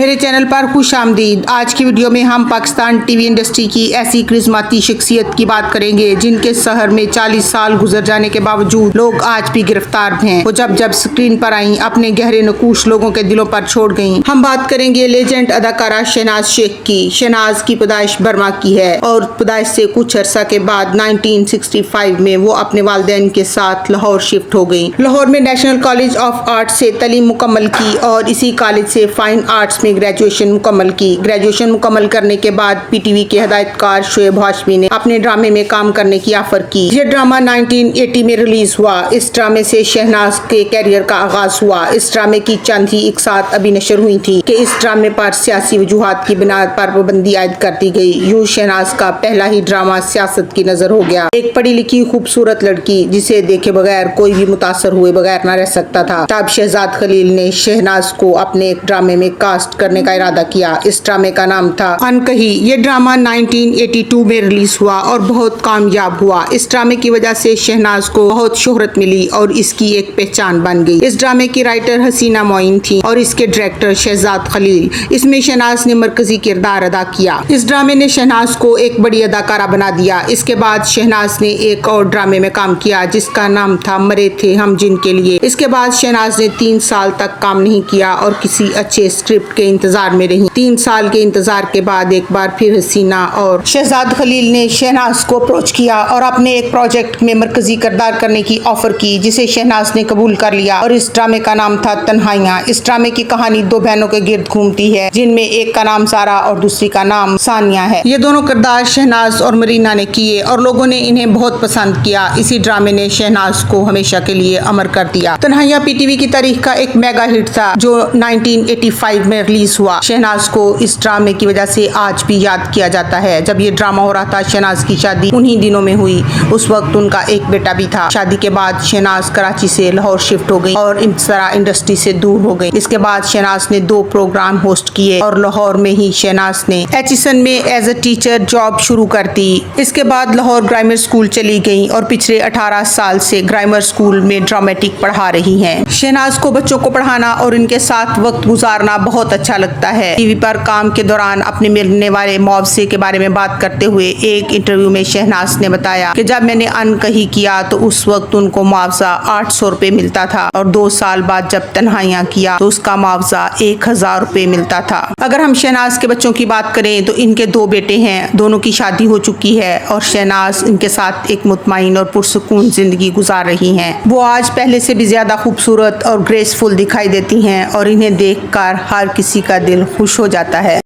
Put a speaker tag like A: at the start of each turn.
A: मेरे चैनल पर खुश आमदीद। आज की वीडियो में हम पाकिस्तान टीवी इंडस्ट्री की ऐसी करिश्माती शख्सियत की बात करेंगे जिनके शहर में 40 साल गुजर जाने के बावजूद लोग आज भी गिरफ्तार हैं। वो जब जब स्क्रीन पर आई अपने गहरे नकूश लोगों के दिलों पर छोड़ गईं। हम बात करेंगे लेजेंड अदाकारा शहनाज शेख की। शहनाज की पैदाइश बर्मा की है और पैदाइश से कुछ अरसा के बाद 1965 में वो अपने वालिदैन के साथ लाहौर शिफ्ट हो गई। लाहौर में नेशनल कॉलेज ऑफ आर्ट से तालीम मुकम्मल की और इसी कॉलेज से फाइन आर्ट्स में ग्रेजुएशन मुकम्मल की। ग्रेजुएशन मुकम्मल करने के बाद पीटीवी के हिदायतकार शोएब हाशमी ने अपने ड्रामे में काम करने की ऑफर की। ये ड्रामा 1980 में रिलीज हुआ। इस ड्रामे से शहनाज के कैरियर का आगाज हुआ। इस ड्रामे की चंद ही एक साथ अभी नशर हुई थी कि इस ड्रामे पर सियासी वजूहात की बिना पर पाबंदी आयद कर दी गई। यूं शहनाज का पहला ही ड्रामा सियासत की नजर हो गया। एक पढ़ी लिखी खूबसूरत लड़की जिसे देखे बगैर कोई भी मुतासर हुए बगैर न रह सकता था। तब शहजाद खलील ने शहनाज को अपने एक ड्रामे में कास्ट करने का इरादा किया। इस ड्रामे का नाम था अनकही। ये ड्रामा 1982 में रिलीज हुआ और बहुत कामयाब हुआ। इस ड्रामे की वजह से शहनाज को बहुत शोहरत मिली और इसकी एक पहचान बन गई। इस ड्रामे की राइटर हसीना मोइन थी और इसके डायरेक्टर शहजाद खलील। इसमें शहनाज ने मरकजी किरदार अदा किया। इस ड्रामे ने शहनाज को एक बड़ी अदाकारा बना दिया। इसके बाद शहनाज ने एक और ड्रामे में काम किया जिसका नाम था मरे थे हम जिनके लिए। इसके बाद शहनाज ने 3 साल तक काम नहीं किया और किसी अच्छे स्क्रिप्ट के इंतजार में रही। 3 साल के इंतजार के बाद एक बार फिर हसीना और शहजाद खलील ने शहनाज को अप्रोच किया और अपने एक प्रोजेक्ट में मरकजी किरदार करने की ऑफर की जिसे शहनाज ने कबूल कर लिया और इस ड्रामे का नाम था तन्हाइयां। इस ड्रामे की कहानी 2 बहनों के गिर्द घूमती है जिनमें एक का नाम सारा और दूसरी का नाम सानिया है। ये दोनों किरदार शहनाज और मरीना ने किए और लोगों ने इन्हें बहुत पसंद किया। इसी ड्रामे ने शहनाज को हमेशा के लिए अमर कर दिया। तन्हाइयां पीटीवी की तारीख का एक मेगा हिट था जो 1985 में रिलीज हुआ। शहनाज को इस ड्रामे की वजह से आज भी याद किया जाता है। जब ये ड्रामा हो रहा था शहनाज की शादी उन्हीं दिनों में हुई। उस वक्त उनका एक बेटा भी था। शादी के बाद शहनाज कराची से लाहौर शिफ्ट हो गई और इस तरह इंडस्ट्री से दूर हो गई। इसके बाद शहनाज ने 2 प्रोग्राम होस्ट किए और लाहौर में ही शहनाज ने एचिसन में एज ए टीचर जॉब शुरू कर दी। इसके बाद लाहौर ग्रामर स्कूल चली गई और पिछले 18 साल से ग्रामर स्कूल में ड्रामेटिक पढ़ा रही हैं। शहनाज को बच्चों को पढ़ाना और इनके साथ वक्त गुजारना बहुत अच्छा लगता है। टीवी पर काम के दौरान अपने मिलने वाले मुआवजे के बारे में बात करते हुए एक इंटरव्यू में शहनाज ने बताया कि जब मैंने अनकही किया तो उस वक्त उनको मुआवजा 800 रुपए मिलता था और 2 साल बाद जब तन्हाइयां किया तो उसका मुआवजा 1000 रुपए मिलता था। अगर हम शहनाज के बच्चों की बात करें तो इनके 2 बेटे हैं। दोनों की शादी हो चुकी है और शहनाज इनके साथ एक मुतमईन और पुरसुकून जिंदगी गुजार रही हैं। वो आज पहले से भी ज्यादा खूबसूरत और ग्रेसफुल दिखाई देती हैं और इन्हें देखकर हर किसी का दिल खुश हो जाता है।